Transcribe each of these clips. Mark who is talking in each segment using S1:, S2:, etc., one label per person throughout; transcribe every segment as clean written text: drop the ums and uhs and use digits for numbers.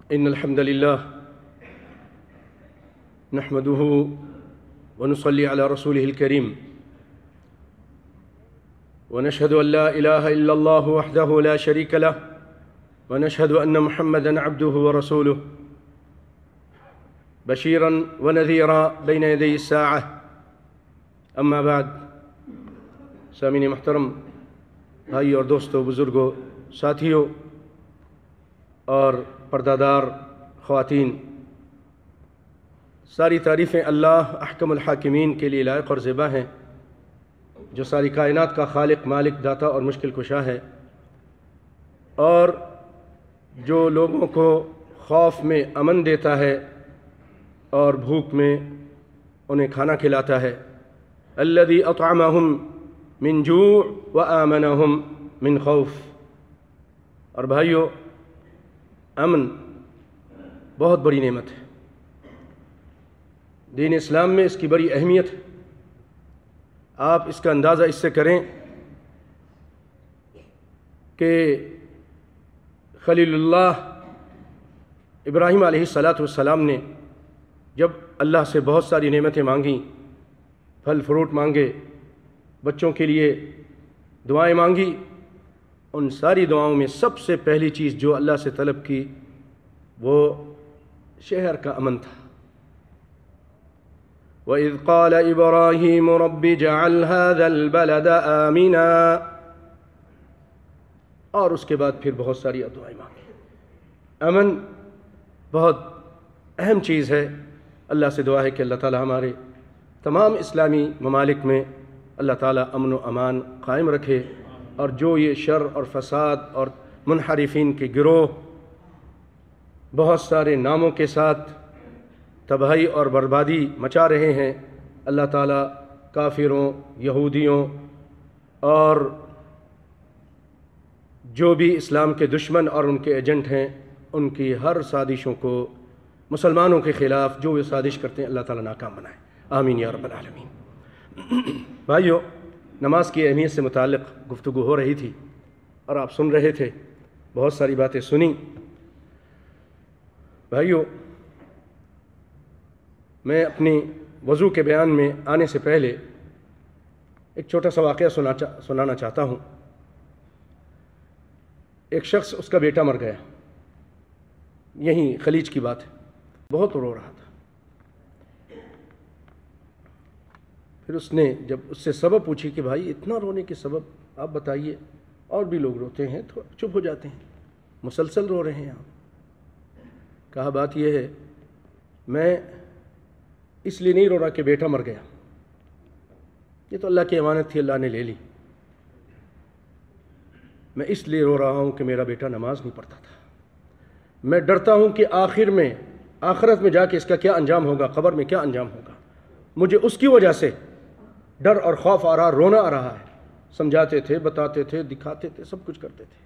S1: إن الحمد لله نحمده ونصلي على رسوله الكريم ونشهد أن لا إله إلا الله وحده لا شريك له ونشهد أن محمدًا عبده ورسوله بشيرًا ونذيرًا بين يدي الساعة أما بعد سامعین محترم بھائی اور دوستوں، بزرگوں، ساتھیوں اور پردادار خواتین، ساری تعریفیں اللہ احکم الحاکمین کے لیے لائق اور زیبا ہیں، جو ساری کائنات کا خالق، مالک، داتا اور مشکل کشا ہے، اور جو لوگوں کو خوف میں امن دیتا ہے اور بھوک میں انہیں کھانا کھلاتا ہے۔ الذی اطعمہم من جوع وآمنہم من خوف۔ اور بھائیو، امن بہت بڑی نعمت ہے۔ دین اسلام میں اس کی بڑی اہمیت ہے۔ آپ اس کا اندازہ اس سے کریں کہ خلیل اللہ ابراہیم علیہ السلام نے جب اللہ سے بہت ساری نعمتیں مانگیں، پھل فروٹ مانگے، بچوں کے لیے دعائیں مانگی، ان ساری دعاؤں میں سب سے پہلی چیز جو اللہ سے طلب کی وہ شہر کا امن تھا۔ وَإِذْ قَالَ إِبْرَاهِيمُ رَبِّ اجْعَلْ هَذَا الْبَلَدَ آمِنًا، اور اس کے بعد پھر بہت ساری دعائیں مانگی۔ امن بہت اہم چیز ہے۔ اللہ سے دعا ہے کہ اللہ تعالی ہمارے تمام اسلامی ممالک میں اللہ تعالیٰ امن و امان قائم رکھے، اور جو یہ شر اور فساد اور منحرفین کے گروہ بہت سارے ناموں کے ساتھ تباہی اور بربادی مچا رہے ہیں، اللہ تعالیٰ کافروں، یہودیوں اور جو بھی اسلام کے دشمن اور ان کے ایجنٹ ہیں، ان کی ہر سازشوں کو مسلمانوں کے خلاف جو وہ سازش کرتے ہیں اللہ تعالیٰ ناکام بنائے۔ آمین یا رب العالمین۔ بھائیو، نماز کی اہمیت سے متعلق گفتگو ہو رہی تھی اور آپ سن رہے تھے، بہت ساری باتیں سنیں۔ بھائیو، میں اپنی وضو کے بیان میں آنے سے پہلے ایک چھوٹا سا واقعہ سنانا چاہتا ہوں۔ ایک شخص، اس کا بیٹا مر گیا، یہیں خلیج کی بات ہے، بہت رو رہا تھا۔ پھر اس نے جب اس سے سبب پوچھی کہ بھائی اتنا رونے کے سبب آپ بتائیے، اور بھی لوگ روتے ہیں تو چپ ہو جاتے ہیں، مسلسل رو رہے ہیں آپ۔ کہا بات یہ ہے، میں اس لیے نہیں رو رہا کہ بیٹا مر گیا، یہ تو اللہ کی امانت تھی، اللہ نے لے لی۔ میں اس لیے رو رہا ہوں کہ میرا بیٹا نماز نہیں پڑھتا تھا۔ میں ڈرتا ہوں کہ آخرت میں جا کے اس کا کیا انجام ہوگا، قبر میں کیا انجام ہوگا۔ مجھے اس کی وجہ سے ڈر اور خوف آ رہا، رونا آ رہا ہے۔ سمجھاتے تھے، بتاتے تھے، دکھاتے تھے، سب کچھ کرتے تھے۔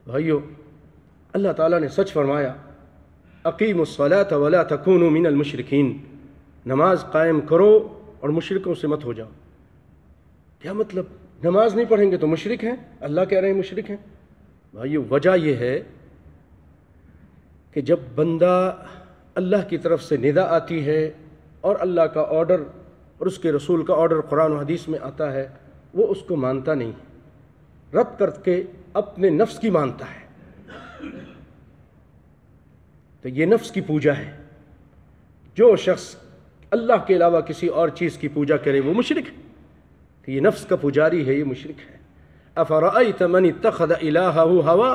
S1: بھائیو، اللہ تعالیٰ نے سچ فرمایا، اقیموا الصلاۃ ولا تکونوا من المشرکین، نماز قائم کرو اور مشرکوں سے مت ہو جاؤ۔ کیا مطلب؟ نماز نہیں پڑھیں گے تو مشرک ہیں؟ اللہ کہہ رہے ہیں مشرک ہیں؟ بھائیو، وجہ یہ ہے کہ جب بندہ اللہ کی طرف سے ندا آتی ہے اور اللہ کا آرڈر اور اس کے رسول کا آرڈر قرآن و حدیث میں آتا ہے، وہ اس کو مانتا نہیں، رد کر کے اپنے نفس کی مانتا ہے، تو یہ نفس کی پوجا ہے۔ جو شخص اللہ کے علاوہ کسی اور چیز کی پوجا کرے وہ مشرک ہے، کہ یہ نفس کا پجاری ہے، یہ مشرک ہے۔ افرأیت من اتخذ الہہ ہوا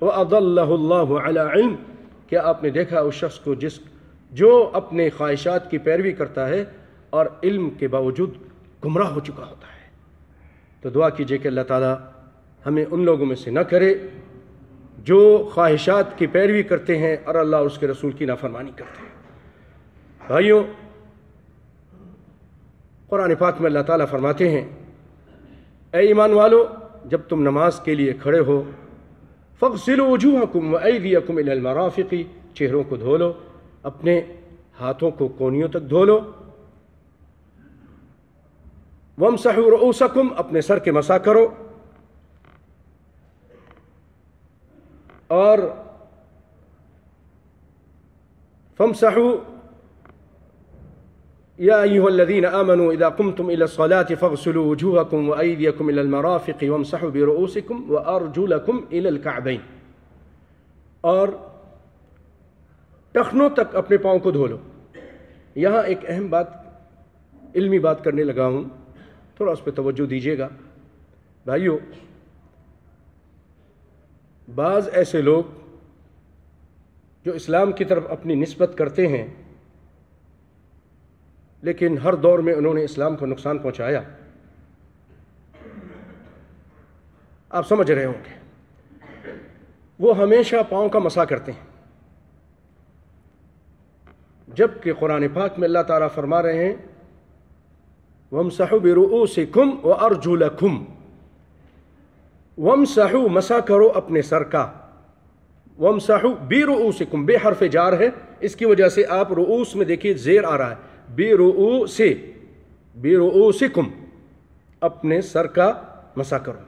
S1: واضلہ اللہ علی علم، کیا آپ نے دیکھا اس شخص کو جو اپنے خواہشات کی پیروی کرتا ہے اور علم کے باوجود گمراہ ہو چکا ہوتا ہے؟ تو دعا کیجئے کہ اللہ تعالیٰ ہمیں ان لوگوں میں سے نہ کرے جو خواہشات کی پیروی کرتے ہیں اور اللہ اور اس کے رسول کی نافرمانی کرتے ہیں۔ بھائیوں، قرآن پاک میں اللہ تعالیٰ فرماتے ہیں، اے ایمان والو، جب تم نماز کے لیے کھڑے ہو، فاغسلوا وجوہکم وایدیکم الی المرافق، چہروں کو دھو لو، اپنے ہاتھوں کو کونیوں تک دھو لو، وامسحوا رؤوسکم، اپنے سر کے مسح کرو، اور فامسحوا یا ایھا الذین آمنوا اذا قمتم الى الصلاة فاغسلوا وجوہکم وایدیکم الى المرافق وامسحوا برؤوسکم وارجلکم الى الکعبین، اور ٹخنوں تک اپنے پاؤں کو دھو لو۔ یہاں ایک اہم بات، علمی بات کرنے لگا ہوں، تھوڑا اس پہ توجہ دیجیے گا بھائیو۔ بعض ایسے لوگ جو اسلام کی طرف اپنی نسبت کرتے ہیں لیکن ہر دور میں انہوں نے اسلام کو نقصان پہنچایا، آپ سمجھ رہے ہوں گے، وہ ہمیشہ پاؤں کا مسح کرتے ہیں، جبکہ قرآن پاک میں اللہ تعالیٰ فرما رہے ہیں وَامْسَحُوا بِرُؤُوسِكُمْ وَأَرْجُلَكُمْ، وَامْسَحُوا مسح کرو اپنے سر کا، وَامْسَحُوا بِرُؤُوسِكُمْ بے حرف جار ہے، اس کی وجہ سے آپ رؤوس میں دیکھیے زیر آ رہا ہے، بِرُؤُوسِكُمْ اپنے سر کا مسح کرو،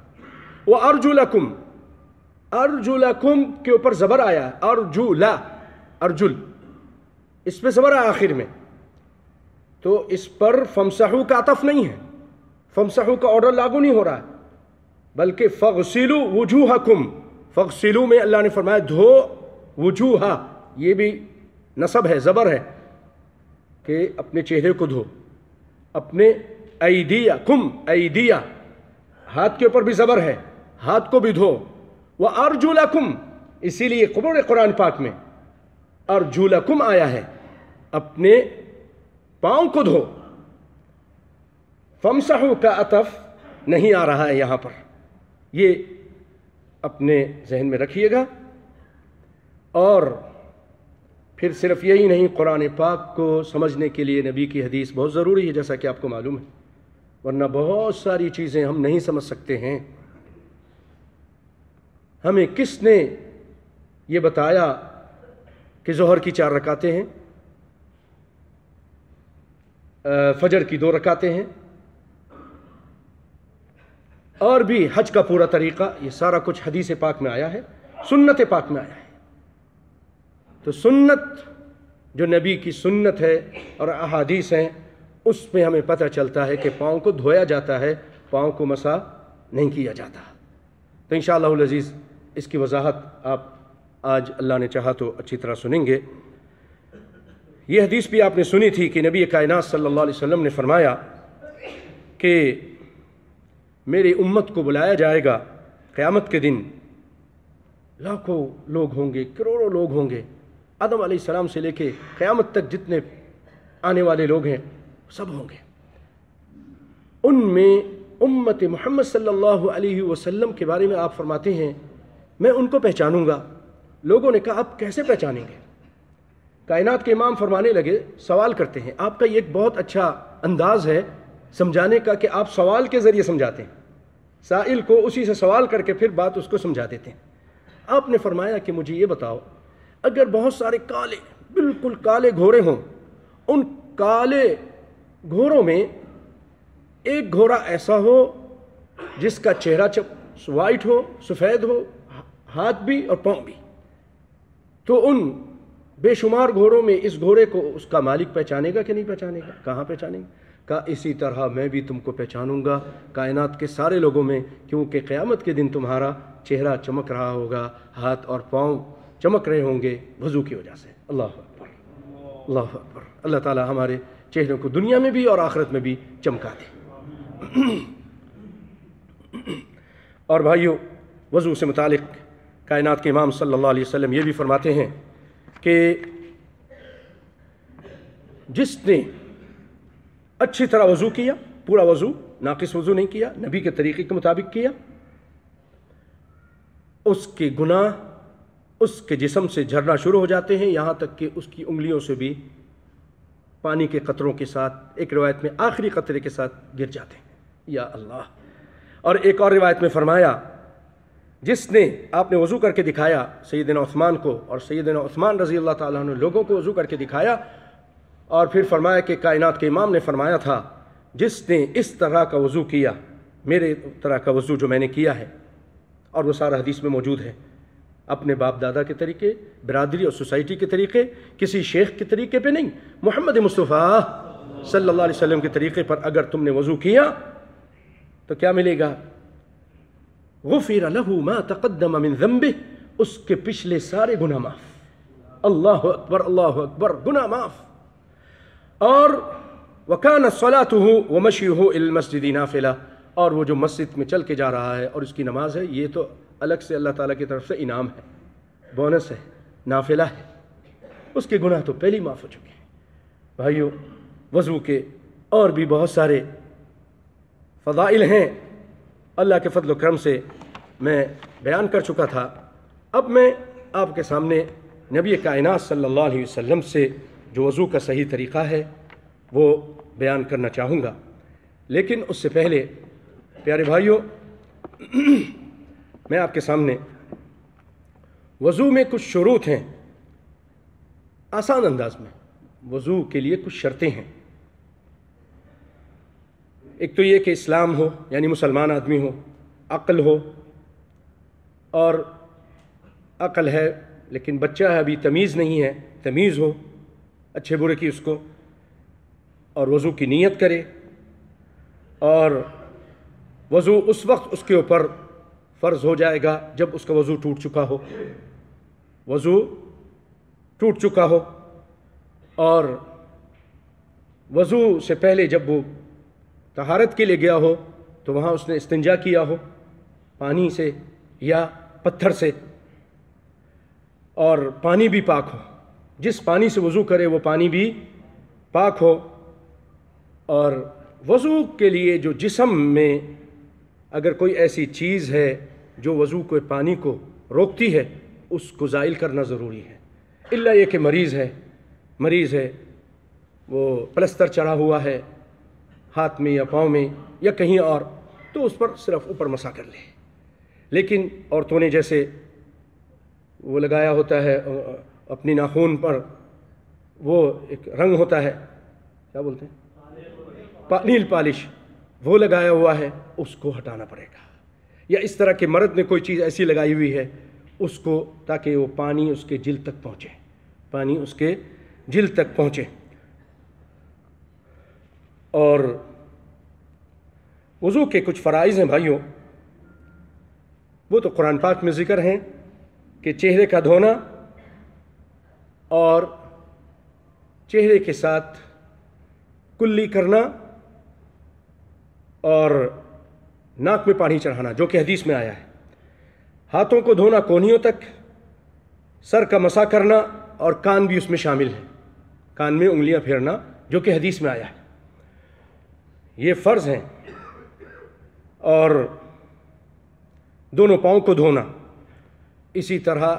S1: وَأَرْجُلَكُمْ ارجلکم کے اوپر زبر آیا ہے، ارجلا ارجل، اس پہ زبر ہے آخر میں، تو اس پر فمسحو کا عطف نہیں ہے، فمسحو کا آرڈر لاگو نہیں ہو رہا ہے، بلکہ فغسلوا وجوہکم، فغسلوا میں اللہ نے فرمایا دھو، وجوہا یہ بھی نصب ہے، زبر ہے کہ اپنے چہرے کو دھو، اپنے ایدیکم، ایدیا ہاتھ کے اوپر بھی زبر ہے، ہاتھ کو بھی دھو، وَأَرْجُلَكُمْ اسی لیے قرآن پاک میں ارجلکم آیا ہے، اپنے پاؤں کو دھو، فمسحو کا عطف نہیں آ رہا ہے یہاں پر، یہ اپنے ذہن میں رکھیے گا۔ اور پھر صرف یہی نہیں، قرآن پاک کو سمجھنے کے لیے نبی کی حدیث بہت ضروری ہے، جیسا کہ آپ کو معلوم ہے، ورنہ بہت ساری چیزیں ہم نہیں سمجھ سکتے ہیں۔ ہمیں کس نے یہ بتایا کہ ظہر کی 4 رکعتیں ہیں، فجر کی 2 رکعتیں ہیں، اور بھی حج کا پورا طریقہ، یہ سارا کچھ حدیث پاک میں آیا ہے، سنت پاک میں آیا ہے۔ تو سنت جو نبی کی سنت ہے اور احادیث ہیں، اس میں ہمیں پتہ چلتا ہے کہ پاؤں کو دھویا جاتا ہے، پاؤں کو مسح نہیں کیا جاتا۔ تو انشاءاللہ العزیز اس کی وضاحت آپ آج اللہ نے چاہا تو اچھی طرح سنیں گے۔ یہ حدیث بھی آپ نے سنی تھی کہ نبی کائنات صلی اللہ علیہ وسلم نے فرمایا کہ میری امت کو بلایا جائے گا قیامت کے دن، لاکھوں لوگ ہوں گے، کروڑوں لوگ ہوں گے، آدم علیہ السلام سے لے کے قیامت تک جتنے آنے والے لوگ ہیں سب ہوں گے، ان میں امت محمد صلی اللہ علیہ وسلم کے بارے میں آپ فرماتے ہیں میں ان کو پہچانوں گا۔ لوگوں نے کہا آپ کیسے پہچانیں گے؟ کائنات کے امام فرمانے لگے، سوال کرتے ہیں، آپ کا یہ ایک بہت اچھا انداز ہے سمجھانے کا کہ آپ سوال کے ذریعے سمجھاتے ہیں، سائل کو اسی سے سوال کر کے پھر بات اس کو سمجھا دیتے ہیں۔ آپ نے فرمایا کہ مجھے یہ بتاؤ، اگر بہت سارے کالے، بالکل کالے گھوڑے ہوں، ان کالے گھوڑوں میں ایک گھوڑا ایسا ہو جس کا چہرہ وائٹ ہو، سفید ہو، ہاتھ بھی اور پاؤں بھی، تو ان بے شمار گھوڑوں میں اس گھوڑے کو اس کا مالک پہچانے گا کہ نہیں پہچانے گا؟ کہاں پہچانے گا؟ کہا اسی طرح میں بھی تم کو پہچانوں گا کائنات کے سارے لوگوں میں، کیونکہ قیامت کے دن تمہارا چہرہ چمک رہا ہوگا، ہاتھ اور پاؤں چمک رہے ہوں گے وضو کی وجہ سے۔ اللہ اکبر، اللہ اکبر۔ اللہ تعالی ہمارے چہروں کو دنیا میں بھی اور آخرت میں بھی چمکا دے۔ اور بھائیو، وضو سے متعلق کائنات کے امام صلی اللہ علیہ وسلم یہ بھی فرماتے ہیں کہ جس نے اچھی طرح وضو کیا، پورا وضو، ناقص وضو نہیں کیا، نبی کے طریقے کے مطابق کیا، اس کے گناہ اس کے جسم سے جھرنا شروع ہو جاتے ہیں، یہاں تک کہ اس کی انگلیوں سے بھی پانی کے قطروں کے ساتھ، ایک روایت میں آخری قطرے کے ساتھ گر جاتے ہیں۔ یا اللہ! اور ایک اور روایت میں فرمایا جس نے، آپ نے وضو کر کے دکھایا سیدنا عثمان کو، اور سیدنا عثمان رضی اللہ تعالیٰ عنہ لوگوں کو وضو کر کے دکھایا، اور پھر فرمایا کہ کائنات کے امام نے فرمایا تھا جس نے اس طرح کا وضو کیا، میرے طرح کا وضو جو میں نے کیا ہے، اور وہ سارا حدیث میں موجود ہے، اپنے باپ دادا کے طریقے، برادری اور سوسائٹی کے طریقے، کسی شیخ کے طریقے پہ نہیں، محمد مصطفیٰ صلی اللہ علیہ وسلم کے طریقے پر اگر تم نے وضو کیا تو کیا ملے گا؟ غفر له ما تقدم من ذنبه، اس کے پچھلے سارے گناہ معاف۔ اللہ اکبر اللہ اکبر، گناہ معاف۔ اور وَكَانَ صَلَاتُهُ وَمَشْيُهُ إِلَى الْمَسْجِدِ نَافِلَةً، اور وہ جو مسجد میں چل کے جا رہا ہے اور اس کی نماز ہے، یہ تو الگ سے اللہ تعالیٰ کی طرف سے انعام ہے، بونس ہے، نافلہ ہے، اس کے گناہ تو پہلے معاف ہو چکے ہیں۔ بھائیو، وضو کے اور بھی بہت سارے فضائل ہیں، اللہ کے فضل و کرم سے میں بیان کر چکا تھا۔ اب میں آپ کے سامنے نبی کائنات صلی اللہ علیہ وسلم سے جو وضو کا صحیح طریقہ ہے وہ بیان کرنا چاہوں گا، لیکن اس سے پہلے پیارے بھائیوں میں آپ کے سامنے وضو میں کچھ شروط ہیں، آسان انداز میں وضو کے لیے کچھ شرطیں ہیں۔ ایک تو یہ کہ اسلام ہو، یعنی مسلمان آدمی ہو، عقل ہو، اور عقل ہے لیکن بچہ ہے، ابھی تمیز نہیں ہے، تمیز ہو اچھے برے کی اس کو، اور وضو کی نیت کرے، اور وضو اس وقت اس کے اوپر فرض ہو جائے گا جب اس کا وضو ٹوٹ چکا ہو، وضو ٹوٹ چکا ہو، اور وضو سے پہلے جب وہ طہارت کے لیے گیا ہو تو وہاں اس نے استنجا کیا ہو پانی سے یا پتھر سے، اور پانی بھی پاک ہو، جس پانی سے وضو کرے وہ پانی بھی پاک ہو۔ اور وضو کے لیے جو جسم میں اگر کوئی ایسی چیز ہے جو وضو کے پانی کو روکتی ہے اس کو زائل کرنا ضروری ہے، الا یہ کہ مریض ہے، وہ پلستر چڑھا ہوا ہے ہاتھ میں یا پاؤں میں یا کہیں اور، تو اس پر صرف اوپر مسح کر لے۔ لیکن عورتوں نے جیسے وہ لگایا ہوتا ہے اپنی ناخن پر، وہ ایک رنگ ہوتا ہے، کیا بولتے ہیں، نیل پالش، وہ لگایا ہوا ہے، اس کو ہٹانا پڑے گا۔ یا اس طرح کے مرد نے کوئی چیز ایسی لگائی ہوئی ہے اس کو، تاکہ وہ پانی اس کے جلد تک پہنچے، پانی اس کے جلد تک پہنچے۔ اور وضو کے کچھ فرائض ہیں بھائیوں، وہ تو قرآن پاک میں ذکر ہیں کہ چہرے کا دھونا، اور چہرے کے ساتھ کلی کرنا، اور ناک میں پانی چڑھانا جو کہ حدیث میں آیا ہے، ہاتھوں کو دھونا کونیوں تک، سر کا مسح کرنا، اور کان بھی اس میں شامل ہے، کان میں انگلیاں پھیرنا جو کہ حدیث میں آیا ہے، یہ فرض ہیں۔ اور دونوں پاؤں کو دھونا، اسی طرح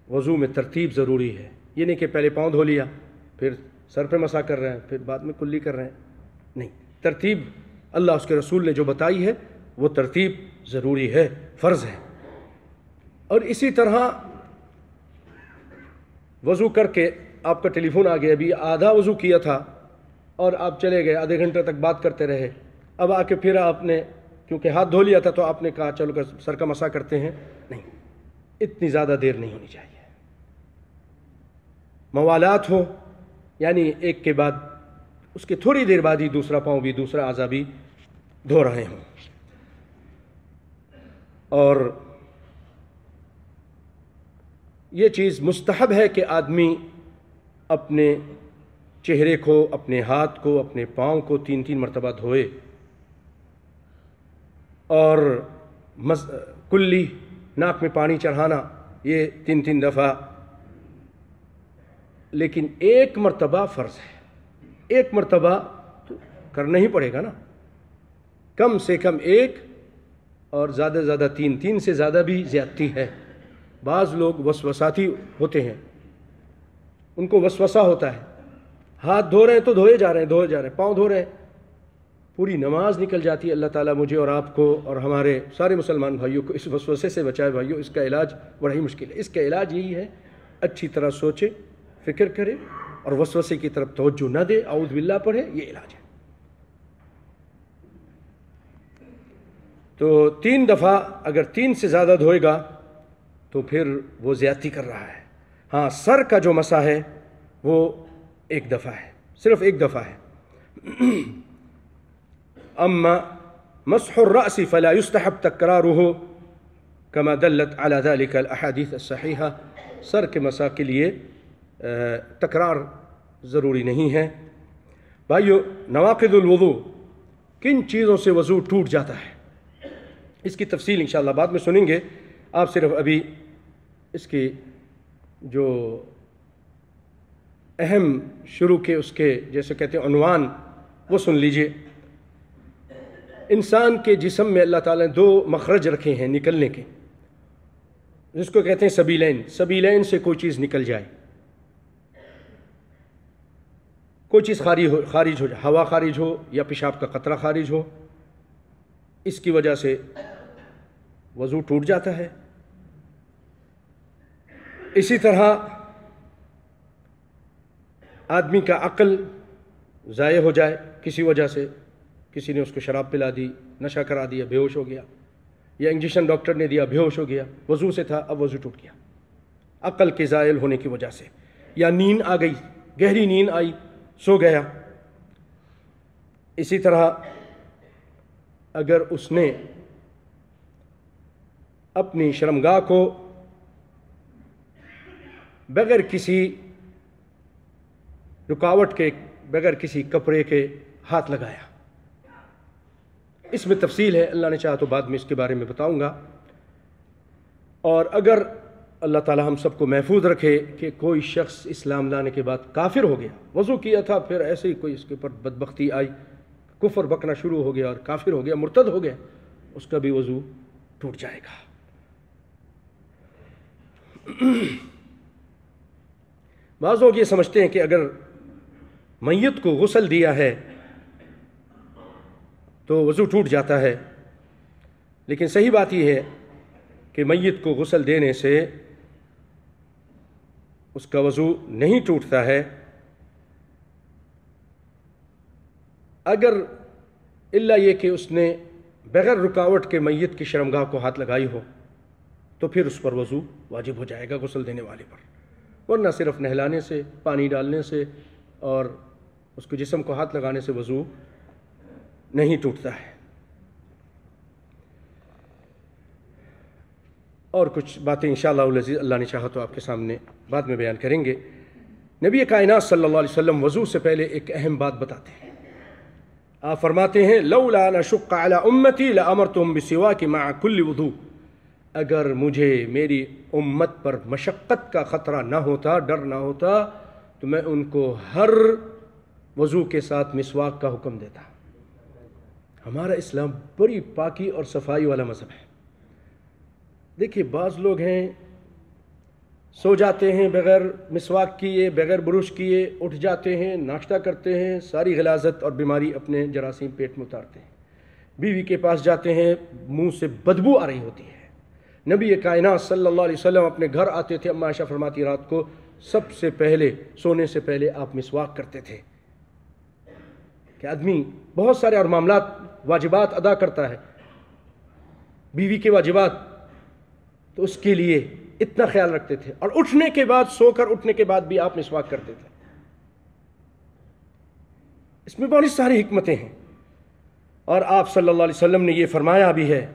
S1: وضو میں ترتیب ضروری ہے، یہ نہیں کہ پہلے پاؤں دھو لیا پھر سر پہ مسح کر رہے ہیں پھر بعد میں کلی کر رہے ہیں، نہیں، ترتیب اللہ اس کے رسول نے جو بتائی ہے وہ ترتیب ضروری ہے، فرض ہے۔ اور اسی طرح وضو کر کے آپ کا ٹیلی فون آ گیا، ابھی آدھا وضو کیا تھا اور آپ چلے گئے، آدھے گھنٹے تک بات کرتے رہے، اب آ کے پھر آپ نے کیونکہ ہاتھ دھو لیا تھا تو آپ نے کہا چلو کر سر کا مسح کرتے ہیں، نہیں، اتنی زیادہ دیر نہیں ہونی چاہیے، موالات ہو، یعنی ایک کے بعد اس کے تھوڑی دیر بعد ہی دوسرا پاؤں بھی، دوسرا اعضا بھی دھو رہے ہوں۔ اور یہ چیز مستحب ہے کہ آدمی اپنے چہرے کو، اپنے ہاتھ کو، اپنے پاؤں کو 3 مرتبہ دھوئے، اور کلی ناک میں پانی چڑھانا یہ 3 دفعہ، لیکن 1 مرتبہ فرض ہے، 1 مرتبہ تو کرنا ہی پڑے گا نا، کم سے کم 1 اور زیادہ سے زیادہ 3 سے زیادہ بھی زیادتی ہے۔ بعض لوگ وسوساتی ہوتے ہیں، ان کو وسوسہ ہوتا ہے، ہاتھ دھو رہے ہیں تو دھوئے جا رہے ہیں، پاؤں دھو رہے ہیں، پوری نماز نکل جاتی ہے۔ اللہ تعالیٰ مجھے اور آپ کو اور ہمارے سارے مسلمان بھائیوں کو اس وسوسے سے بچائے۔ بھائیوں، اس کا علاج بڑا ہی مشکل ہے، اس کا علاج یہی ہے، اچھی طرح سوچے، فکر کرے اور وسوسے کی طرف توجہ نہ دے، اعوذ باللہ پڑھے، یہ علاج ہے۔ تو 3 دفعہ اگر 3 سے زیادہ دھوئے گا تو پھر وہ زیادتی کر رہا ہے۔ ہاں، سر کا جو مسح ہے وہ ایک دفعہ ہے، صرف ایک دفعہ ہے۔ اما مسح الرأس فلا يستحب تکرارہ کما دلت علی ذلك الاحادیث الصحیحہ۔ سر کے مسح کے لیے تکرار ضروری نہیں ہے۔ بھائیو، نواقض الوضوء، کن چیزوں سے وضو ٹوٹ جاتا ہے، اس کی تفصیل انشاءاللہ بعد میں سنیں گے۔ آپ صرف ابھی اس کی جو اہم شروع کے اس کے جیسے کہتے ہیں عنوان وہ سن لیجئے۔ انسان کے جسم میں اللہ تعالیٰ نے 2 مخرج رکھے ہیں نکلنے کے، جس کو کہتے ہیں سبیلین۔ سبیلین سے کوئی چیز نکل جائے، کوئی چیز خارج ہو جائے، ہوا خارج ہو یا پیشاب کا قطرہ خارج ہو، اس کی وجہ سے وضو ٹوٹ جاتا ہے۔ اسی طرح آدمی کا عقل ضائع ہو جائے کسی وجہ سے، کسی نے اس کو شراب پلا دی، نشہ کرا دیا، بے ہوش ہو گیا، یا انجیکشن ڈاکٹر نے دیا، بے ہوش ہو گیا، وضو سے تھا اب وضو ٹوٹ گیا عقل کے زائل ہونے کی وجہ سے، یا نیند آ گئی، گہری نیند آئی، سو گیا۔ اسی طرح اگر اس نے اپنی شرمگاہ کو بغیر کسی رکاوٹ کے، بغیر کسی کپڑے کے ہاتھ لگایا، اس میں تفصیل ہے، اللہ نے چاہا تو بعد میں اس کے بارے میں بتاؤں گا۔ اور اگر اللہ تعالی ہم سب کو محفوظ رکھے کہ کوئی شخص اسلام لانے کے بعد کافر ہو گیا، وضو کیا تھا پھر ایسے ہی کوئی اس کے اوپر بدبختی آئی، کفر بکنا شروع ہو گیا اور کافر ہو گیا، مرتد ہو گیا، اس کا بھی وضو ٹوٹ جائے گا۔ بعض لوگ یہ سمجھتے ہیں کہ اگر میت کو غسل دیا ہے تو وضو ٹوٹ جاتا ہے، لیکن صحیح بات یہ ہے کہ میت کو غسل دینے سے اس کا وضو نہیں ٹوٹتا ہے، اگر الا یہ کہ اس نے بغیر رکاوٹ کے میت کی شرمگاہ کو ہاتھ لگائی ہو تو پھر اس پر وضو واجب ہو جائے گا غسل دینے والے پر، ورنہ صرف نہلانے سے، پانی ڈالنے سے اور اس کو جسم کو ہاتھ لگانے سے وضو نہیں ٹوٹتا ہے۔ اور کچھ باتیں انشاءاللہ العزیز اللہ نے چاہا تو آپ کے سامنے بعد میں بیان کریں گے۔ نبی کائنات صلی اللہ علیہ وسلم وضو سے پہلے ایک اہم بات بتاتے ہیں۔ آپ فرماتے ہیں لولا ان اشق علی امتی لامرتهم بالسواک مع کل وضو، اگر مجھے میری امت پر مشقت کا خطرہ نہ ہوتا، ڈر نہ ہوتا، تو میں ان کو ہر وضو کے ساتھ مسواک کا حکم دیتا۔ ہمارا اسلام بڑی پاکی اور صفائی والا مذہب ہے۔ دیکھیے بعض لوگ ہیں سو جاتے ہیں بغیر مسواک کیے، بغیر برش کیے، اٹھ جاتے ہیں، ناشتہ کرتے ہیں، ساری غلاظت اور بیماری اپنے جراثیم پیٹ میں اتارتے ہیں، بیوی کے پاس جاتے ہیں، منہ سے بدبو آ رہی ہوتی ہے۔ نبی کائنات صلی اللہ علیہ وسلم اپنے گھر آتے تھے، اما عائشہ فرماتی رات کو سب سے پہلے سونے سے پہلے آپ مسواک کرتے تھے۔ کہ آدمی بہت سارے اور معاملات واجبات ادا کرتا ہے، بیوی کے واجبات، تو اس کے لیے اتنا خیال رکھتے تھے، اور اٹھنے کے بعد، سو کر اٹھنے کے بعد بھی آپ مسواک کرتے تھے۔ اس میں بہت ساری حکمتیں ہیں، اور آپ صلی اللہ علیہ وسلم نے یہ فرمایا بھی ہے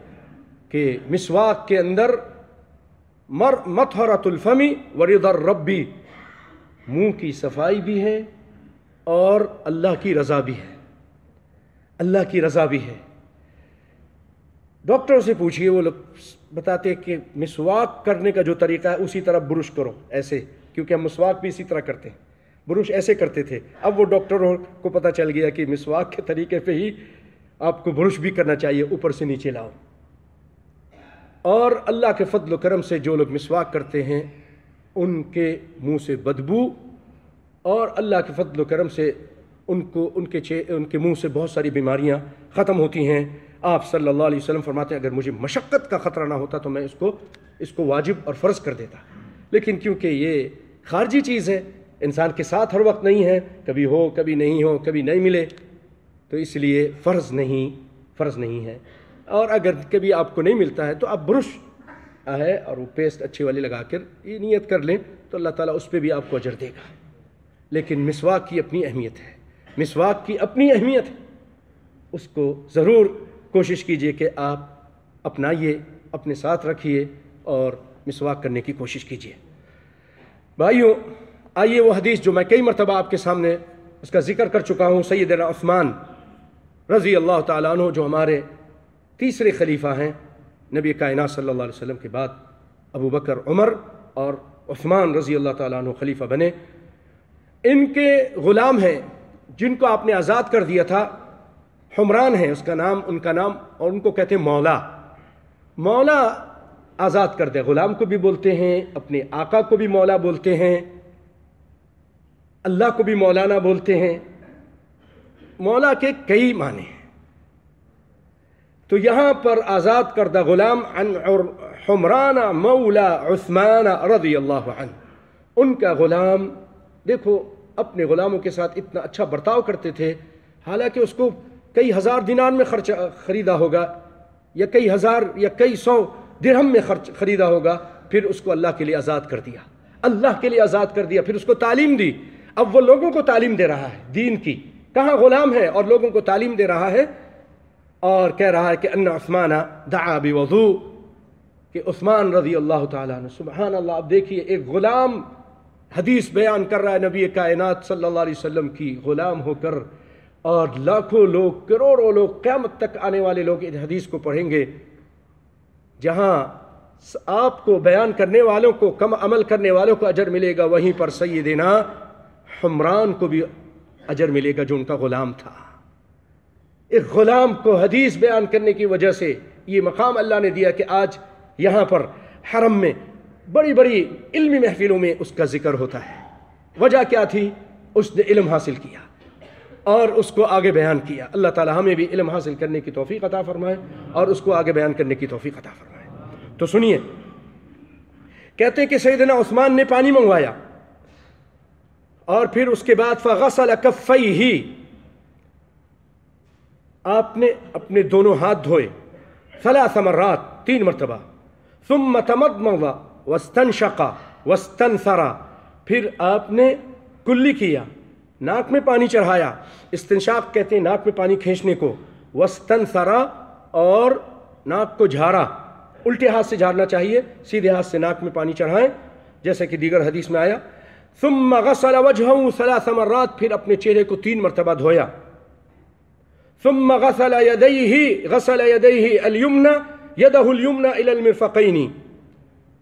S1: کہ مسواک کے اندر مطہرۃ الفم ورضا الرب، منہ کی صفائی بھی ہے اور اللہ کی رضا بھی ہے، اللہ کی رضا بھی ہے۔ ڈاکٹروں سے پوچھئے، وہ لوگ بتاتے کہ مسواک کرنے کا جو طریقہ ہے اسی طرح برش کرو، ایسے، کیونکہ ہم مسواک بھی اسی طرح کرتے ہیں، برش ایسے کرتے تھے۔ اب وہ ڈاکٹروں کو پتہ چل گیا کہ مسواک کے طریقے پہ ہی آپ کو برش بھی کرنا چاہیے، اوپر سے نیچے لاؤ۔ اور اللہ کے فضل و کرم سے جو لوگ مسواک کرتے ہیں ان کے منہ سے بدبو، اور اللہ کے فضل و کرم سے ان کے منہ سے بہت ساری بیماریاں ختم ہوتی ہیں۔ آپ صلی اللہ علیہ وسلم فرماتے ہیں اگر مجھے مشقت کا خطرہ نہ ہوتا تو میں اس کو واجب اور فرض کر دیتا، لیکن کیونکہ یہ خارجی چیز ہے، انسان کے ساتھ ہر وقت نہیں ہے، کبھی ہو کبھی نہیں ہو، کبھی نہیں ملے، تو اس لیے فرض نہیں ہے۔ اور اگر کبھی آپ کو نہیں ملتا ہے تو آپ برش ہے اور وہ پیسٹ اچھی والی لگا کر یہ نیت کر لیں تو اللہ تعالیٰ اس پہ بھی آپ کو اجر دے گا۔ لیکن مسواک کی اپنی اہمیت ہے، مسواک کی اپنی اہمیت ہے، اس کو ضرور کوشش کیجئے کہ آپ اپنائیے، اپنے ساتھ رکھیے اور مسواک کرنے کی کوشش کیجئے۔ بھائیوں، آئیے وہ حدیث جو میں کئی مرتبہ آپ کے سامنے اس کا ذکر کر چکا ہوں، سیدنا عثمان رضی اللہ تعالیٰ عنہ جو ہمارے تیسرے خلیفہ ہیں نبی کائنات صلی اللہ علیہ وسلم کے بعد، ابو بکر، عمر اور عثمان رضی اللہ تعالیٰ عنہ خلیفہ بنے۔ ان کے غلام ہیں جن کو آپ نے آزاد کر دیا تھا، حمران ہے ان کا نام، اور ان کو کہتے ہیں مولا۔ مولا آزاد کر دے، غلام کو بھی بولتے ہیں، اپنے آقا کو بھی مولا بولتے ہیں، اللہ کو بھی مولانا بولتے ہیں۔ مولا کے کئی معنی ہیں، تو یہاں پر آزاد کردہ غلام عن حمران مولا عثمان رضی اللہ عنہ، ان کا غلام، دیکھو اپنے غلاموں کے ساتھ اتنا اچھا برتاؤ کرتے تھے، حالانکہ اس کو کئی ہزار دینار میں خریدا ہوگا، یا کئی ہزار یا کئی سو درہم میں خریدا ہوگا، پھر اس کو اللہ کے لیے آزاد کر دیا، اللہ کے لیے آزاد کر دیا، پھر اس کو تعلیم دی۔ اب وہ لوگوں کو تعلیم دے رہا ہے دین کی، کہاں غلام ہے اور لوگوں کو تعلیم دے رہا ہے، اور کہہ رہا ہے کہ ان عثمان دعا بوضوء، کہ عثمان رضی اللہ تعالیٰ عنہ، سبحان اللہ۔ اب دیکھیے ایک غلام حدیث بیان کر رہا ہے نبی کائنات صلی اللہ علیہ وسلم کی، غلام ہو کر، اور لاکھوں لوگ، کروڑوں لوگ، قیامت تک آنے والے لوگ اس حدیث کو پڑھیں گے، جہاں آپ کو بیان کرنے والوں کو، کم عمل کرنے والوں کو اجر ملے گا، وہیں پر سیدنا حمران کو بھی اجر ملے گا جو ان کا غلام تھا۔ ایک غلام کو حدیث بیان کرنے کی وجہ سے یہ مقام اللہ نے دیا کہ آج یہاں پر حرم میں بڑی بڑی علمی محفلوں میں اس کا ذکر ہوتا ہے۔ وجہ کیا تھی؟ اس نے علم حاصل کیا اور اس کو آگے بیان کیا۔ اللہ تعالی ہمیں بھی علم حاصل کرنے کی توفیق عطا فرمائے اور اس کو آگے بیان کرنے کی توفیق عطا فرمائے۔ تو سنیے، کہتے ہیں کہ سیدنا عثمان نے پانی منگوایا اور پھر اس کے بعد فغسل کفیہ، آپ نے اپنے دونوں ہاتھ دھوئے، 3 مرات، 3 مرتبہ، ثم تمضمض واستنشق واستنثر، پھر آپ نے کلی کیا، ناک میں پانی چڑھایا، استنشاق کہتے ہیں ناک میں پانی کھینچنے کو، واستنثر، اور ناک کو جھاڑا، الٹے ہاتھ سے جھاڑنا چاہیے، سیدھے ہاتھ سے ناک میں پانی چڑھائیں جیسے کہ دیگر حدیث میں آیا۔ ثم غسل وجهه 3 مرات، پھر اپنے چہرے کو 3 مرتبہ دھویا۔ ثم غسل يديه اليمنى يده اليمنى الى المرفقين،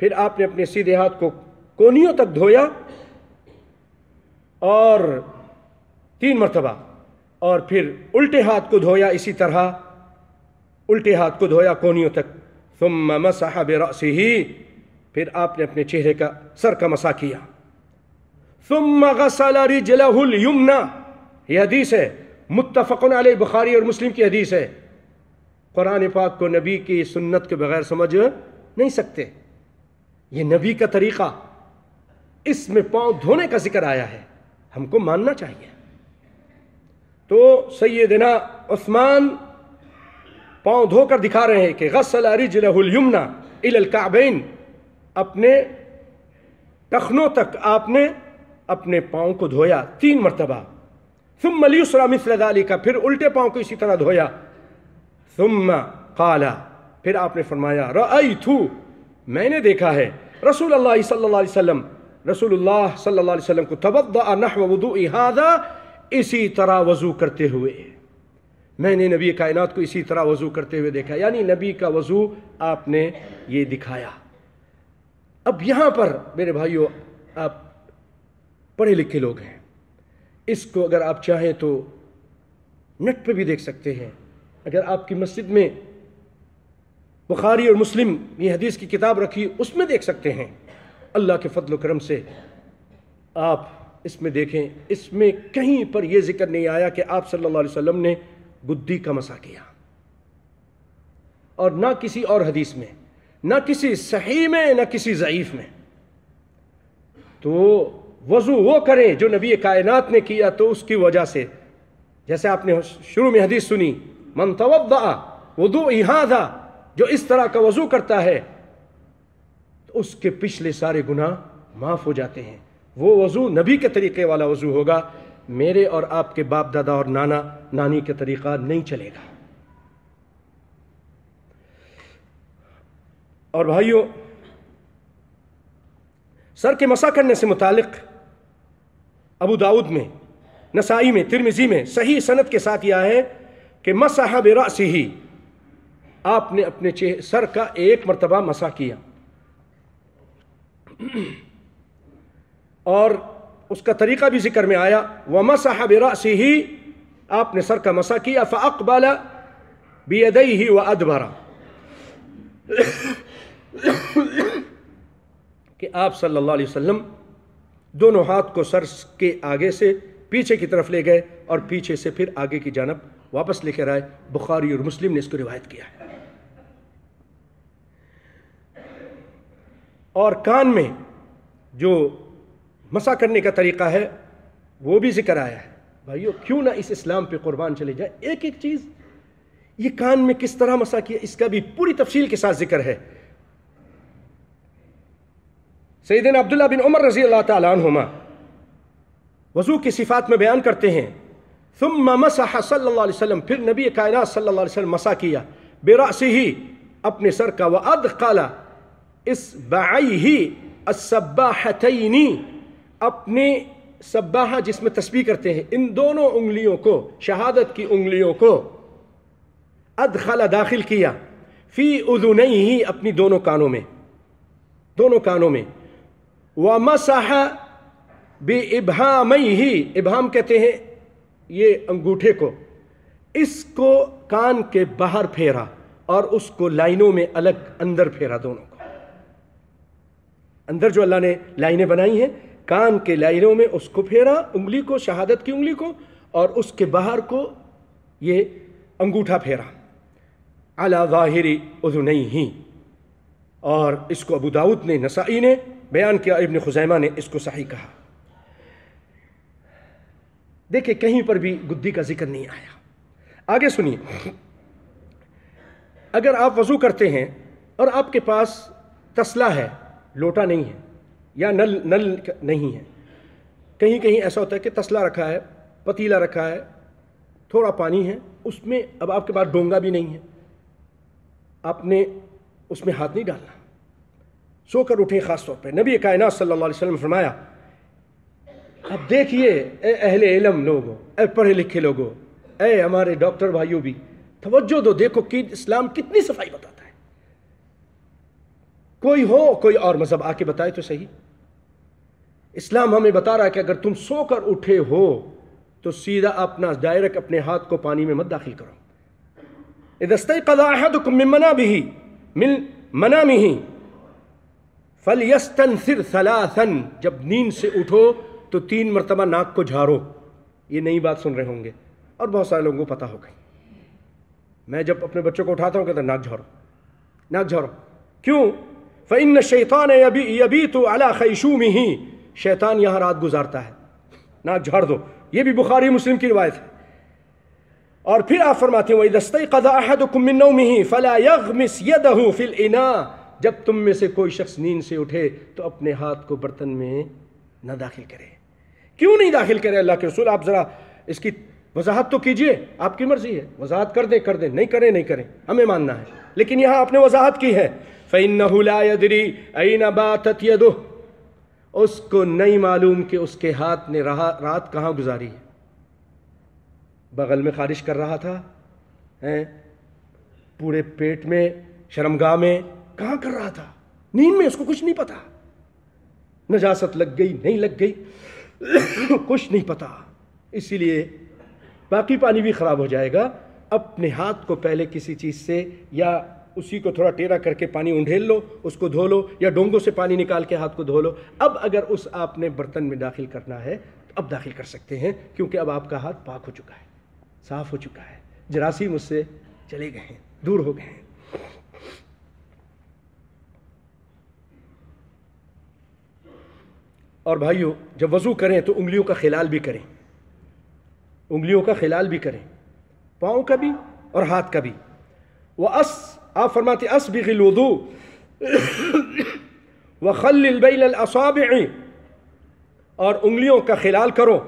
S1: پھر آپ نے اپنے سیدھے ہاتھ کو کونیوں تک دھویا اور 3 مرتبہ، اور پھر الٹے ہاتھ کو دھویا اسی طرح، الٹے ہاتھ کو دھویا کونیوں تک۔ ثم مسح برأسه، پھر آپ نے اپنے چہرے کا، سر کا مسح کیا۔ ثم غسل رجله اليمنى، یہ حدیث ہے متفق علیہ، بخاری اور مسلم کی حدیث ہے۔ قرآن پاک کو نبی کی سنت کے بغیر سمجھ نہیں سکتے، یہ نبی کا طریقہ، اس میں پاؤں دھونے کا ذکر آیا ہے، ہم کو ماننا چاہیے۔ تو سیدنا عثمان پاؤں دھو کر دکھا رہے ہیں کہ غسل رجلہ الیمنی الی الکعبین، اپنے ٹخنوں تک آپ نے اپنے پاؤں کو دھویا 3 مرتبہ۔ ثم الیسری مثل ذلک، پھر الٹے پاؤں کو اسی طرح دھویا۔ ثم قال، پھر آپ نے فرمایا رأیت، میں نے دیکھا ہے، رسول اللہ صلی اللہ علیہ وسلم، رسول اللہ صلی اللہ علیہ وسلم کو توضأ نحو وضوء ھذا، اسی طرح وضو کرتے ہوئے، میں نے نبی کائنات کو اسی طرح وضو کرتے ہوئے دیکھا، یعنی نبی کا وضو آپ نے یہ دکھایا۔ اب یہاں پر میرے بھائیوں، آپ پڑھے لکھے لوگ ہیں، اس کو اگر آپ چاہیں تو نیٹ پہ بھی دیکھ سکتے ہیں، اگر آپ کی مسجد میں بخاری اور مسلم یہ حدیث کی کتاب رکھی اس میں دیکھ سکتے ہیں۔ اللہ کے فضل و کرم سے آپ اس میں دیکھیں، اس میں کہیں پر یہ ذکر نہیں آیا کہ آپ صلی اللہ علیہ وسلم نے گدی کا مسح کیا، اور نہ کسی اور حدیث میں، نہ کسی صحیح میں، نہ کسی ضعیف میں۔ تو وضو وہ کریں جو نبی کائنات نے کیا، تو اس کی وجہ سے، جیسے آپ نے شروع میں حدیث سنی، من توضأ وضوء ھذا، جو اس طرح کا وضو کرتا ہے تو اس کے پچھلے سارے گناہ معاف ہو جاتے ہیں۔ وہ وضو نبی کے طریقے والا وضو ہوگا، میرے اور آپ کے باپ دادا اور نانا نانی کے طریقہ نہیں چلے گا۔ اور بھائیو، سر کے مسح کرنے سے متعلق ابو داؤد میں، نسائی میں، ترمذی میں صحیح سند کے ساتھ یہ ہے کہ مسح برأسہ، آپ نے اپنے سر کا ایک مرتبہ مسح کیا، اور اس کا طریقہ بھی ذکر میں آیا، وَمَسَحَ بِرَأْسِهِ، آپ نے سر کا مسح کیا، فَأَقْبَلَ بِيَدَيْهِ وَأَدْبَرَ، کہ آپ صلی اللہ علیہ وسلم دونوں ہاتھ کو سر کے آگے سے پیچھے کی طرف لے گئے اور پیچھے سے پھر آگے کی جانب واپس لے کر آئے۔ بخاری اور مسلم نے اس کو روایت کیا ہے۔ اور کان میں جو مسح کرنے کا طریقہ ہے وہ بھی ذکر آیا ہے۔ بھائیو، کیوں نہ اس اسلام پہ قربان چلے جائے، ایک ایک چیز، یہ کان میں کس طرح مسح کیا اس کا بھی پوری تفصیل کے ساتھ ذکر ہے۔ سیدنا عبداللہ بن عمر رضی اللہ تعالی عنہما وضو کی صفات میں بیان کرتے ہیں، ثم مسح صلی اللہ علیہ وسلم، پھر نبی کائنات صلی اللہ علیہ وسلم مسح کیا، برأسہ، اپنے سر کا، وَأَدْخَلَ إِصْبَعَيْهِ السَّبَّاحَتَيْنِ، اپنے سباحہ جس میں تسبیح کرتے ہیں ان دونوں انگلیوں کو، شہادت کی انگلیوں کو، ادخل داخل کیا، فی اذنیہ، اپنی دونوں کانوں میں، ومسح بإبہامیہ، ابہام کہتے ہیں یہ انگوٹھے کو، اس کو کان کے باہر پھیرا اور اس کو لائنوں میں الگ اندر پھیرا، دونوں کو اندر جو اللہ نے لائنیں بنائی ہیں کان کے لائنوں میں اس کو پھیرا، انگلی کو، شہادت کی انگلی کو، اور اس کے باہر کو یہ انگوٹھا پھیرا، علی ظاہر اذنیہ۔ اور اس کو ابو داؤد نے، نسائی نے بیان کیا، ابن خزیمہ نے اس کو صحیح کہا۔ دیکھیں کہیں پر بھی گدی کا ذکر نہیں آیا۔ آگے سنیے، اگر آپ وضو کرتے ہیں اور آپ کے پاس تسلا ہے، لوٹا نہیں ہے یا نل نہیں ہے، کہیں کہیں ایسا ہوتا ہے کہ تسلا رکھا ہے، پتیلا رکھا ہے، تھوڑا پانی ہے اس میں، اب آپ کے پاس ڈونگا بھی نہیں ہے، آپ نے اس میں ہاتھ نہیں ڈالنا، سو کر اٹھیں۔ خاص طور پہ نبی کائنات صلی اللہ علیہ وسلم نے فرمایا، اب دیکھیے اے اہل علم لوگوں، اے پڑھے لکھے لوگوں، اے ہمارے ڈاکٹر بھائیوں بھی توجہ دو، دیکھو کہ اسلام کتنی صفائی بتاتا ہے۔ کوئی ہو، کوئی اور مذہب آ کے بتائے تو صحیح، اسلام ہمیں بتا رہا ہے کہ اگر تم سو کر اٹھے ہو تو سیدھا اپنا ڈائریکٹ اپنے ہاتھ کو پانی میں مت داخل کرو۔ اذا استيقظ احدكم من منامه فليستنثر ثلاثا، جب نیند سے اٹھو تو 3 مرتبہ ناک کو جھاڑو۔ یہ نئی بات سن رہے ہوں گے اور بہت سارے لوگوں کو پتہ ہو گئی۔ میں جب اپنے بچوں کو اٹھاتا ہوں کہتا ناک جھاڑو، ناک جھاڑو، کیوں؟ فإن الشیطان یبیت علی خیشومہ، شیطان یہاں رات گزارتا ہے، ناک جھاڑ دو۔ یہ بھی بخاری مسلم کی روایت ہے۔ اور پھر آپ فرماتے ہیں وَإِذَا اسْتَيْقَظَ أَحَدُكُم مِّن نَوْمِهِ فَلَا يَغْمِسْ يَدَهُ فِي الْإِنَاءِ، جب تم میں سے کوئی شخص نیند سے اٹھے تو اپنے ہاتھ کو برتن میں نہ داخل کرے۔ کیوں نہیں داخل کرے اللہ کے رسول؟ آپ ذرا اس کی وضاحت تو کیجئے، آپ کی مرضی ہے، وضاحت کر دیں، نہیں کریں، ہمیں ماننا ہے، لیکن یہاں آپ نے وضاحت کی ہے، فَإِنَّهُ لَا يَدْرِي أَيْنَ بَاتَتْ يَدُهُ، اس کو نہیں معلوم کہ اس کے ہاتھ نے رات کہاں گزاری ہے۔ بغل میں خارش کر رہا تھا، پورے پیٹ میں، شرمگاہ میں، کہاں کر رہا تھا؟ نیند میں، اس کو کچھ نہیں پتا، نجاست لگ گئی نہیں لگ گئی کچھ نہیں پتا، اسی لیے باقی پانی بھی خراب ہو جائے گا۔ اپنے ہاتھ کو پہلے کسی چیز سے یا اسی کو تھوڑا ٹیڑھا کر کے پانی انڈھیل لو، اس کو دھو لو، یا ڈونگوں سے پانی نکال کے ہاتھ کو دھو لو۔ اب اگر اس آپ نے برتن میں داخل کرنا ہے تو اب داخل کر سکتے ہیں، کیونکہ اب آپ کا ہاتھ پاک ہو چکا ہے، صاف ہو چکا ہے، جراثیم اس سے چلے گئے ہیں، دور ہو گئے ہیں۔ اور بھائیو، جب وضو کریں تو انگلیوں کا خلال بھی کریں، انگلیوں کا خلال بھی کریں، پاؤں کا بھی اور ہاتھ کا بھی۔ آپ فرماتے اسبغ الوضوء وخلل بین الاصابع، اور انگلیوں کا خلال کرو،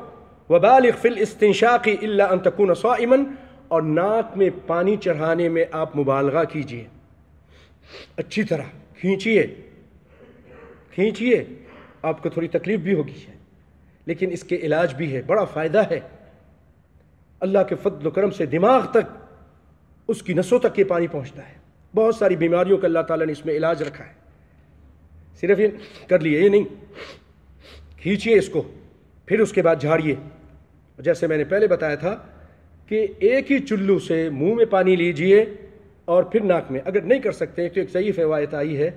S1: وبالغ فی الاستنشاق الا ان تکون صائما، اور ناک میں پانی چڑھانے میں آپ مبالغہ کیجئے، اچھی طرح کھینچیے، آپ کو تھوڑی تکلیف بھی ہوگی لیکن اس کے علاج بھی ہے، بڑا فائدہ ہے، اللہ کے فضل و کرم سے دماغ تک، اس کی نسوں تک یہ پانی پہنچتا ہے، بہت ساری بیماریوں کا اللہ تعالیٰ نے اس میں علاج رکھا ہے۔ صرف یہ کر لیے یہ نہیں، کھینچیے اس کو، پھر اس کے بعد جھاڑیے، جیسے میں نے پہلے بتایا تھا کہ ایک ہی چلو سے منہ میں پانی لیجئے اور پھر ناک میں، اگر نہیں کر سکتے ہیں تو ایک ضعیف روایت آئی ہے،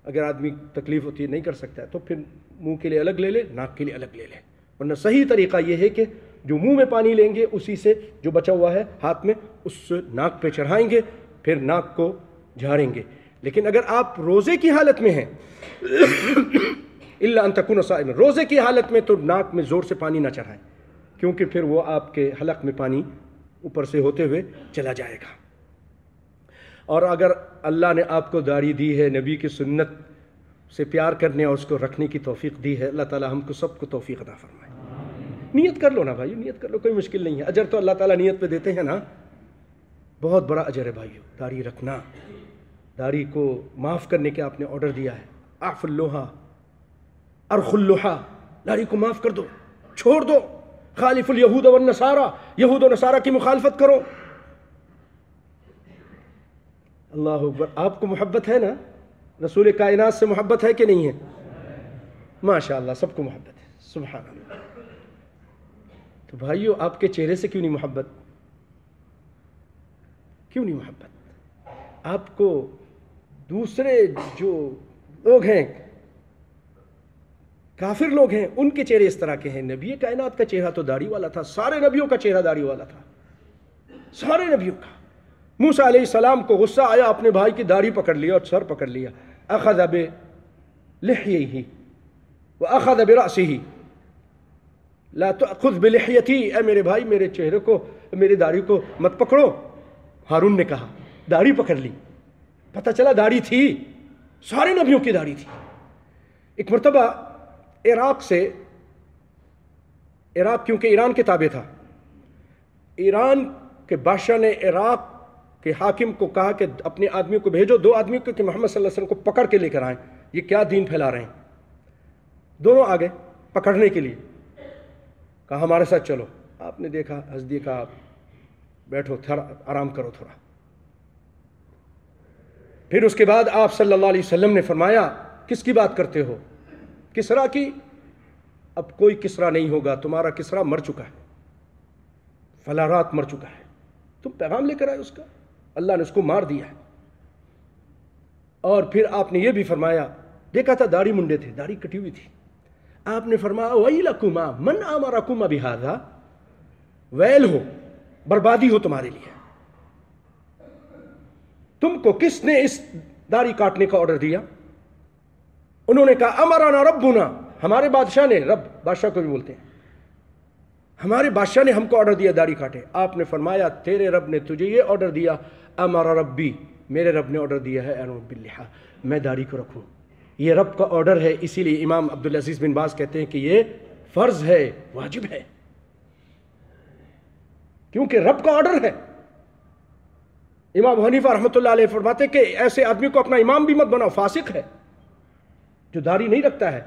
S1: اگر آدمی تکلیف ہوتی ہے نہیں کر سکتا ہے تو پھر منہ کے لیے الگ لے لے، ناک کے لیے الگ لے لے، ورنہ صحیح طریقہ یہ ہے کہ جو منہ میں پانی لیں گے اسی سے جو بچا ہوا ہے ہاتھ میں اس سے ناک پہ چڑھائیں گے، پھر ناک کو جھاڑیں گے۔ لیکن اگر آپ روزے کی حالت میں ہیں الا ان تکون صائما، روزے کی حالت میں تو ناک میں زور سے پانی نہ چڑھائیں، کیونکہ پھر وہ آپ کے حلق میں پانی اوپر سے ہوتے ہوئے چلا جائے گا۔ اور اگر اللہ نے آپ کو داڑھی دی ہے، نبی کی سنت سے پیار کرنے اور اس کو رکھنے کی توفیق دی ہے، اللہ تعالیٰ ہم کو سب کو توفیق عطا فرمائے۔ نیت کر لو نا بھائی، نیت کر لو، کوئی مشکل نہیں ہے، اجر تو اللہ تعالیٰ نیت پہ دیتے ہیں نا، بہت بڑا اجر ہے بھائیو، داڑھی رکھنا، داڑھی کو معاف کرنے کے آپ نے آرڈر دیا ہے، اعف اللحى ارخ اللحى، داڑھی کو معاف کر دو، چھوڑ دو، خالف الیہود والنصارى، یہود و نصارہ کی مخالفت کرو۔ اللہ اکبر، آپ کو محبت ہے نا، رسول کائنات سے محبت ہے کہ نہیں ہے؟ ماشاءاللہ سب کو محبت ہے، سبحان اللہ۔ تو بھائیو آپ کے چہرے سے کیوں نہیں محبت؟ کیوں نہیں محبت؟ آپ کو دوسرے جو لوگ ہیں، کافر لوگ ہیں، ان کے چہرے اس طرح کے ہیں، نبی کائنات کا چہرہ تو داڑھی والا تھا، سارے نبیوں کا چہرہ داڑھی والا تھا، سارے نبیوں کا۔ موسیٰ علیہ السلام کو غصہ آیا، اپنے بھائی کی داڑھی پکڑ لیا اور سر پکڑ لیا، اخذ بلحیہ واخذ برأسہ، لا تأخذ بلحیتی، اے میرے بھائی میرے چہرے کو، میری داڑھی کو مت پکڑو۔ ہارون نے کہا، داڑھی پکڑ لی، پتہ چلا داڑھی تھی، سارے نبیوں کی داڑھی تھی۔ ایک مرتبہ عراق کیونکہ ایران کے تابع تھا، ایران کے بادشاہ نے عراق کے حاکم کو کہا کہ اپنے آدمیوں کو بھیجو، 2 آدمیوں کو، کہ محمد صلی اللہ علیہ وسلم کو پکڑ کے لے کر آئیں، یہ کیا دین پھیلا رہے ہیں۔ دونوں آگے پکڑنے کے لیے، کہا ہمارے ساتھ چلو۔ آپ نے دیکھا، ہنس دیا، کہا بیٹھو، تھوڑا آرام کرو تھوڑا۔ پھر اس کے بعد آپ صلی اللہ علیہ وسلم نے فرمایا، کس کی بات کرتے ہو؟ کسرا کی؟ اب کوئی کسرا نہیں ہوگا، تمہارا کسرا مر چکا ہے، فلاں رات مر چکا ہے، تم پیغام لے کر آئے اس کا، اللہ نے اس کو مار دیا ہے۔ اور پھر آپ نے یہ بھی فرمایا، دیکھا تھا داڑھی منڈے تھے، داڑھی کٹی ہوئی تھی، آپ نے فرمایا ویلکما من امرکما بہذا، ویل ہو، بربادی ہو تمہارے لیے، تم کو کس نے اس داڑھی کاٹنے کا آرڈر دیا؟ انہوں نے کہا امرنا ربنا، ہمارے بادشاہ نے، رب بادشاہ کو بھی بولتے ہیں، ہمارے بادشاہ نے ہم کو آرڈر دیا داڑھی کاٹے۔ آپ نے فرمایا تیرے رب نے تجھے یہ آرڈر دیا، امر ربی، میرے رب نے آرڈر دیا ہے ان باللحیٰ، میں داڑھی کو رکھوں، یہ رب کا آرڈر ہے۔ اسی لیے امام عبدالعزیز بن باز کہتے ہیں کہ یہ فرض ہے، واجب ہے، کیونکہ رب کا آرڈر ہے۔ امام حنیفہ رحمۃ اللہ علیہ فرماتے کہ ایسے آدمی کو اپنا امام بھی مت بناؤ، فاسق ہے جو داڑھی نہیں رکھتا ہے۔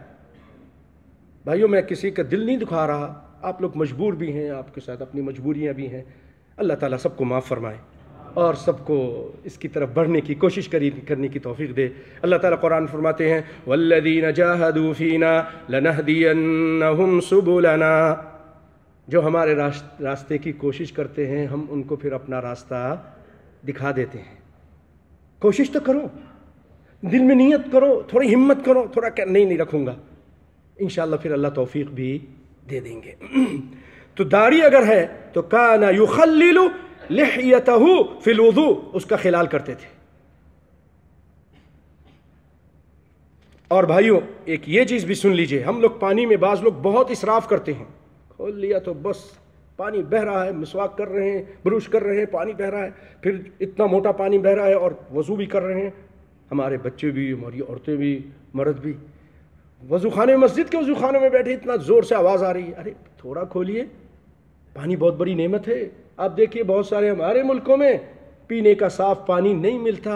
S1: بھائیوں میں کسی کا دل نہیں دکھا رہا، آپ لوگ مجبور بھی ہیں، آپ کے ساتھ اپنی مجبوریاں بھی ہیں، اللہ تعالیٰ سب کو معاف فرمائے اور سب کو اس کی طرف بڑھنے کی کوشش کرنے کی توفیق دے۔ اللہ تعالیٰ قرآن فرماتے ہیں والذین جاہدوا فینا لنہدینہم سبلنا، جو ہمارے راستے کی کوشش کرتے ہیں ہم ان کو پھر اپنا راستہ دکھا دیتے ہیں۔ کوشش تو کرو، دل میں نیت کرو، تھوڑی ہمت کرو، تھوڑا کہ نہیں رکھوں گا، انشاءاللہ پھر اللہ توفیق بھی دے دیں گے۔ تو داڑھی اگر ہے تو کان یخلل لحیتہ فی الوضوء، اس کا خلال کرتے تھے۔ اور بھائیوں ایک یہ چیز بھی سن لیجئے، ہم لوگ پانی میں بعض لوگ بہت اسراف کرتے ہیں، کھول لیا تو بس پانی بہہ رہا ہے، مسواک کر رہے ہیں، برش کر رہے ہیں، پانی بہہ رہا ہے، پھر اتنا موٹا پانی بہہ رہا ہے اور وضو بھی کر رہے ہیں۔ ہمارے بچے بھی، ہماری عورتیں بھی، مرد بھی وضو خانے مسجد کے وضو خانے میں بیٹھے اتنا زور سے آواز آ رہی ہے، ارے تھوڑا کھولیے، پانی بہت بڑی نعمت ہے۔ آپ دیکھیے بہت سارے ہمارے ملکوں میں پینے کا صاف پانی نہیں ملتا،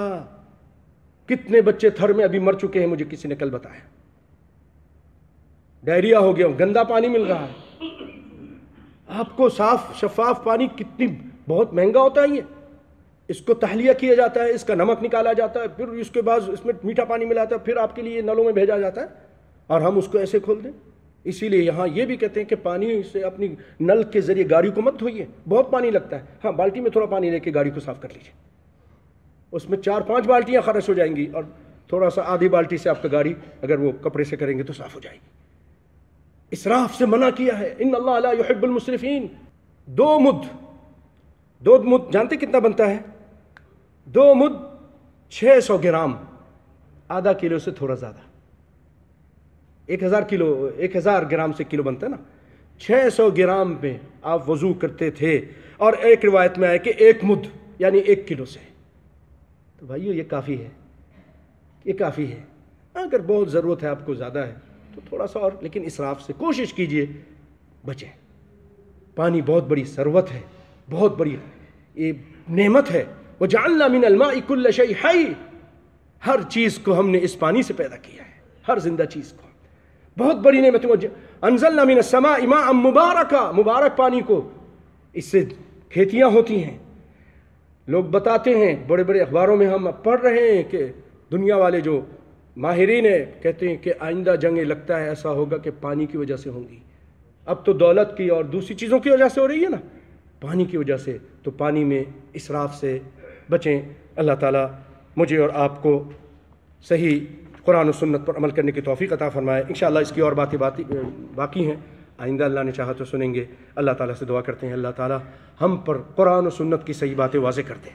S1: کتنے بچے تھر میں ابھی مر چکے ہیں، مجھے کسی نے کل بتایا، ڈائریا ہو گیا، گندا پانی مل رہا ہے۔ آپ کو صاف شفاف پانی کتنی بہت مہنگا ہوتا ہے، یہ اس کو تحلیہ کیا جاتا ہے، اس کا نمک نکالا جاتا ہے، پھر اس کے بعد اس میں میٹھا پانی ملاتا ہے، پھر آپ کے لیے نلوں میں بھیجا جاتا ہے، اور ہم اس کو ایسے کھول دیں۔ اسی لیے یہاں یہ بھی کہتے ہیں کہ پانی سے اپنی نل کے ذریعے گاڑی کو مت دھوئیے، بہت پانی لگتا ہے، ہاں بالٹی میں تھوڑا پانی لے کے گاڑی کو صاف کر لیجیے، اس میں 4-5 بالٹیاں خرچ ہو جائیں گی، اور تھوڑا سا آدھی بالٹی سے آپ کا گاڑی اگر وہ کپڑے سے کریں گے تو صاف ہو جائے گی۔ اسراف سے منع کیا ہے، ان اللہ لا يحب المسرفین۔ 2 مد جانتے کتنا بنتا ہے؟ 2 مد 600 گرام، آدھا کلو سے تھوڑا زیادہ، 1000 گرام سے کلو بنتا ہے نا، 600 گرام میں آپ وضو کرتے تھے، اور ایک روایت میں آئے کہ 1 مد یعنی 1 کلو سے۔ تو بھائیو یہ کافی ہے، یہ کافی ہے۔ اگر بہت ضرورت ہے آپ کو زیادہ ہے تو تھوڑا سا اور، لیکن اسراف سے کوشش کیجئے بچیں۔ پانی بہت بڑی ثروت ہے، بہت بڑی یہ نعمت ہے۔ وَجَعَلْنَا مِنَ الْمَاءِ كُلَّ شَيْءٍ حَيٍّ، ہر چیز کو ہم نے اس پانی سے پیدا کیا ہے، ہر زندہ چیز کو، بہت بڑی نعمت ہے۔ انزلنا من السماء ماء مبارکا، مبارک پانی کو، اس سے کھیتیاں ہوتی ہیں۔ لوگ بتاتے ہیں، بڑے بڑے اخباروں میں ہم پڑھ رہے ہیں کہ دنیا والے جو ماہرین ہیں کہتے ہیں کہ آئندہ جنگیں لگتا ہے ایسا ہوگا کہ پانی کی وجہ سے ہوں گی۔ اب تو دولت کی اور دوسری چیزوں کی وجہ سے ہو رہی ہے نا، پانی کی وجہ سے، تو پانی میں اسراف سے بچیں۔ اللہ تعالیٰ مجھے اور آپ کو صحیح قرآن و سنت پر عمل کرنے کی توفیق عطا فرمائے۔ انشاءاللہ اس کی اور باتیں باقی ہیں، آئندہ اللہ نے چاہا تو سنیں گے۔ اللہ تعالیٰ سے دعا کرتے ہیں اللہ تعالیٰ ہم پر قرآن و سنت کی صحیح باتیں واضح کر دے۔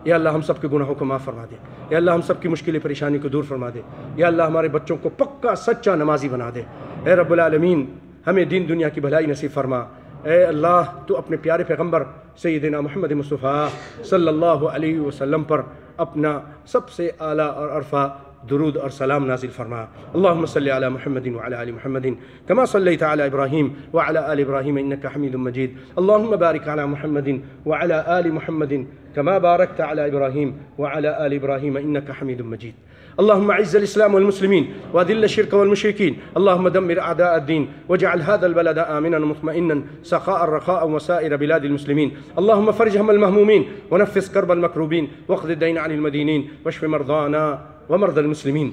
S1: یا اللہ ہم سب کے گناہوں کو معاف فرما دے، یا اللہ ہم سب کی مشکل پریشانی کو دور فرما دے، یا اللہ ہمارے بچوں کو پکا سچا نمازی بنا دے۔ اے رب العالمین ہمیں دین دنیا کی بھلائی نصیب فرما۔ اے اللہ تو اپنے پیارے پیغمبر سیدنا محمد مصطفیٰ صلی اللہ علیہ وسلم پر اپنا سب سے اعلیٰ اور ارفع درود اور سلام نازل فرما۔ اللہم صلی علی محمد وعلی آل محمد کما صلیت علی ابراہیم وعلی آل ابراہیم انک حمید مجید۔ اللہم بارک علی محمد وعلی آل محمد کما بارکت علی ابراہیم وعلی آل ابراہیم انک حمید مجید۔ اللهم اعز الإسلام والمسلمين وأذل الشرك والمشركين، اللهم دمر أعداء الدين واجعل هذا البلد آمنا مطمئنا سخاء رخاء وسائر بلاد المسلمين، اللهم فرج هم المهمومين ونفس كرب المكروبين واقض الدين عن المدينين واشف مرضانا ومرضى المسلمين،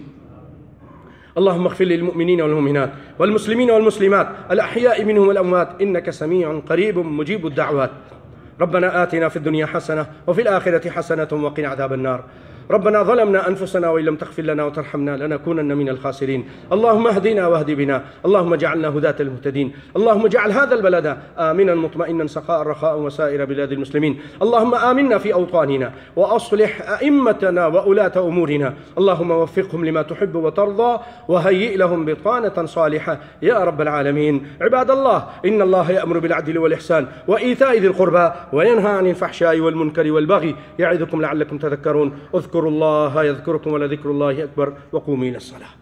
S1: اللهم اغفر للمؤمنين والمؤمنات والمسلمين والمسلمات الأحياء منهم والأموات إنك سميع قريب مجيب الدعوات. ربنا آتنا في الدنيا حسنة وفي الآخرة حسنة وقنا عذاب النار. ربنا ظلمنا أنفسنا وإن لم تغفر لنا وترحمنا لنكونن من الخاسرين. اللهم اهدنا واهد بنا، اللهم اجعلنا هداة المهتدين، اللهم اجعل هذا البلد آمنا مطمئنا سخاء رخاء وسائر بلاد المسلمين، اللهم آمنا في أوطاننا وأصلح أئمتنا وولاة أمورنا، اللهم وفقهم لما تحب وترضى وهيئ لهم بطانة صالحة يا رب العالمين. عباد الله إن الله يأمر بالعدل والإحسان وإيتاء ذي القربى وينهى عن الفحشاء والمنكر والبغي يعظكم لعلكم تذكرون. اذكروا الله يذكركم ولذكر الله أكبر وقوموا إلى الصلاة.